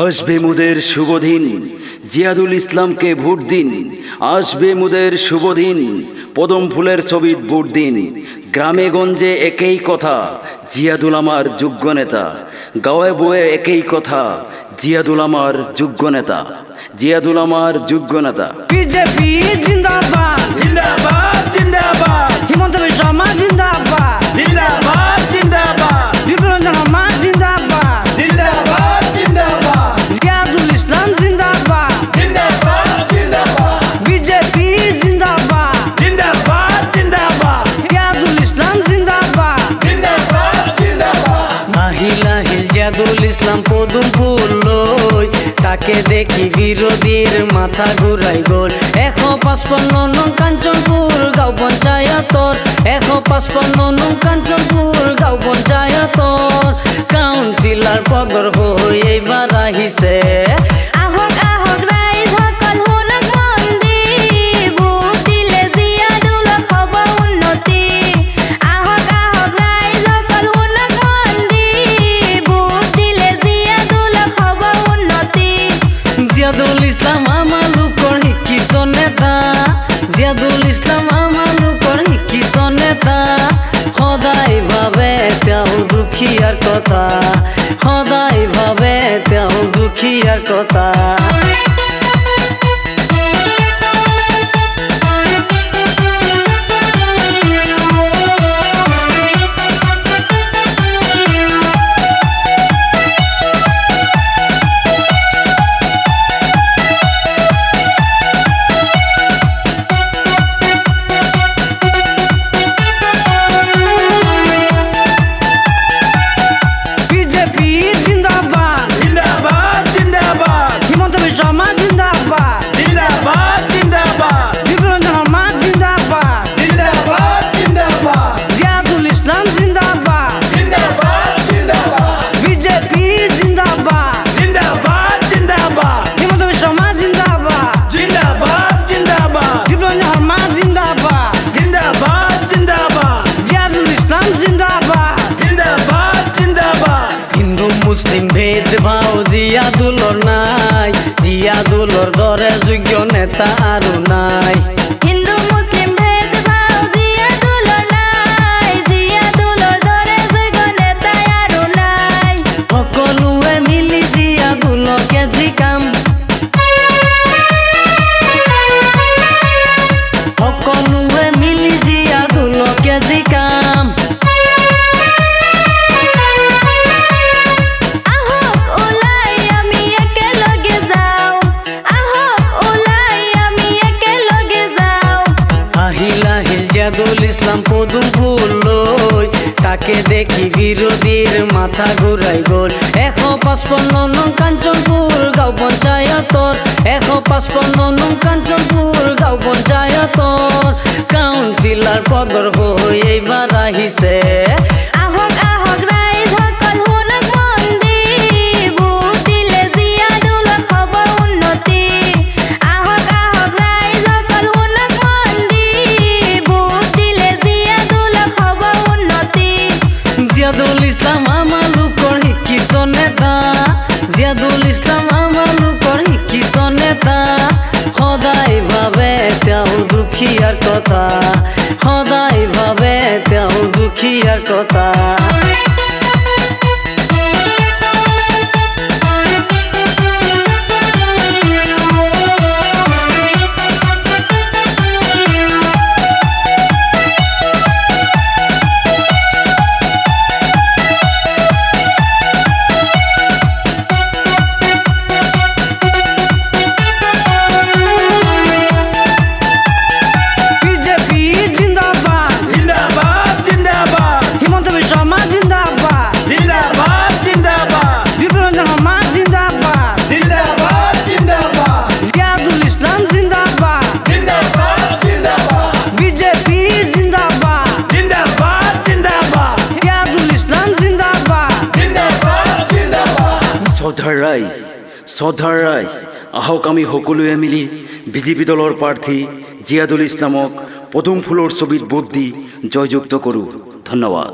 আসবে মুদের শুভদিন, জিয়াদুল ইসলামকে ভোট দিন। আসবে মুদের শুভদিন, পদম ফুলের ছবিত ভোট দিন। গ্রামে গঞ্জে একই কথা, জিয়াদুল আমার যোগ্য নেতা। গাঁয়ে বয়ে একই কথা, জিয়াদুল আমার যোগ্য নেতা। জিয়াদুল আমার যোগ্য নেতা। বিজেপি জিন্দাবাদ জিন্দাবাদ জিন্দাবাদ হিমন্ত বিশ্ব শর্মা জিন্দাবাদ জিন্দাবাদ জিন্দাবাদ দীপরঞ্জন শর্মা জিন্দাবাদ জিন্দাবাদ জিন্দাবাদ জিয়াদুল ইসলাম জিন্দাবাদ জিন্দাবাদ জিন্দাবাদ বিজেপি জিন্দাবাদ জিন্দাবাদ জিন্দাবাদ জিয়াদুল ইসলাম জিন্দাবাদ জিন্দাবাদ জিন্দাবাদ আহিল আহিল জিয়াদুল ইসলাম পদুম ফুল লই, তাকে দেখি বিরোধীর মাথা ঘুরাই গোল। 155 নং কাঞ্চনপুর গাঁও পঞ্চায়েতর, 155 নং কাঞ্চনপুর গাঁও পঞ্চায়েতর কাউন্সিলর পদর হই এইবার আহিছে। আহক আহক রাইজ সকল শুনক মন দি, ভোট দিলে জিয়াদুলক হ'ব উন্নতি। আহক আহক ৰাইজ সকল শুনক মন দি, ভোট দিলে জিয়াদুলক হ'ব উন্নতি। জিয়াদুল ইসলাম আমার লোকৰ শিক্ষিত নেতা, জিয়াদুল ইসলাম আমার লোকৰ শিক্ষিত নেতা। সদায় ভাবে তেওঁ দুখীয়াৰ কথা, সদায় ভাবে তেওঁ দুখীয়াৰ কথা। বিজেপি জিন্দাবাদ জিন্দাবাদ জিন্দাবাদ হিমন্ত বিশ্ব শর্মা জিন্দাবাদ জিন্দাবাদ জিন্দাবাদ দীপরঞ্জন শর্মা জিন্দাবাদ জিন্দাবাদ জিন্দাবাদ জিয়াদুল ইসলাম জিন্দাবাদ জিন্দাবাদ জিন্দাবাদ বিজেপি জিন্দাবাদ জিন্দাবাদ জিন্দাবাদ হিমন্ত বিশ্ব শর্মা জিন্দাবাদ জিন্দাবাদ জিন্দাবাদ দীপরঞ্জন শর্মা জিন্দাবাদ জিন্দাবাদ জিন্দাবাদ জিয়াদুল ইসলাম জিন্দাবাদ জিন্দাবাদ জিন্দাবাদ হিন্দু মুসলিম ভেদভাৱ জিয়াদুলৰ নাই, জিয়াদুলৰ দৰে যোগ্য নেতা আৰু নাই। হিন্দু মুছলিম ভেদভাৱ জিয়াদুলৰ নাই, জিয়াদুলৰ দৰে যোগ্য নেতা আৰু নাই। সকলোৱে মিলি জিয়াদুলকে জিকাম, সকলোৱে মিলি জিয়াদুলকে জিকাম। আহক ওলাই আমি একেলগে যাওঁ, আহক ওলাই আমি একেলগে যাওঁ। আহিল আহিল জিয়াদুল ইসলাম পদুম ফুল লই, তাকে দেখি বিরোধীর মাথা ঘুরাই গোল। 155 নং কাঞ্চনপুর গাঁও পঞ্চায়েতর, 155 নং কাঞ্চনপুর গাঁও পঞ্চায়েতর কাউন্সিলর পদর হই এইবার আহিছে। আহক আহক ৰাইজ সকল শুনক মন দি, ভোট দিলে জিয়াদুলক হ'ব উন্নতি। আহক আহক ৰাইজ সকল শুনক মন দি, ভোট দিলে জিয়াদুলক হ'ব উন্নতি। জিয়াদুল ইসলাম আমার লোকৰ শিক্ষিত নেতা, জিয়াদুল ইসলাম আমার লোকৰ শিক্ষিত নেতা। সদায় ভাবে তেওঁ দুখীয়াৰ কথা, সদায় ভাবে তেওঁ দুখীয়াৰ কথা। বিজেপি জিন্দাবাদ জিন্দাবাদ জিন্দাবাদ হিমন্ত বিশ্ব শর্মা জিন্দাবাদ জিন্দাবাদ জিন্দাবাদ দীপরঞ্জন শর্মা জিন্দাবাদ জিন্দাবাদ জিন্দাবাদ জিয়াদুল ইসলাম জিন্দাবাদ জিন্দাবাদ জিন্দাবাদ বিজেপি জিন্দাবাদ জিন্দাবাদ জিন্দাবাদ জিয়াদুল ইসলাম জিন্দাবাদ জিন্দাবাদ জিন্দাবাদ শ্ৰদ্ধাৰ ৰাইজ, আহক আমি সকলোৱে মিলি বিজেপি দলৰ প্ৰাৰ্থী জিয়াদুল ইছলামক পদুম ফুলৰ ছবিত ভোট দি জয়যুক্ত কৰোঁ। ধন্যবাদ।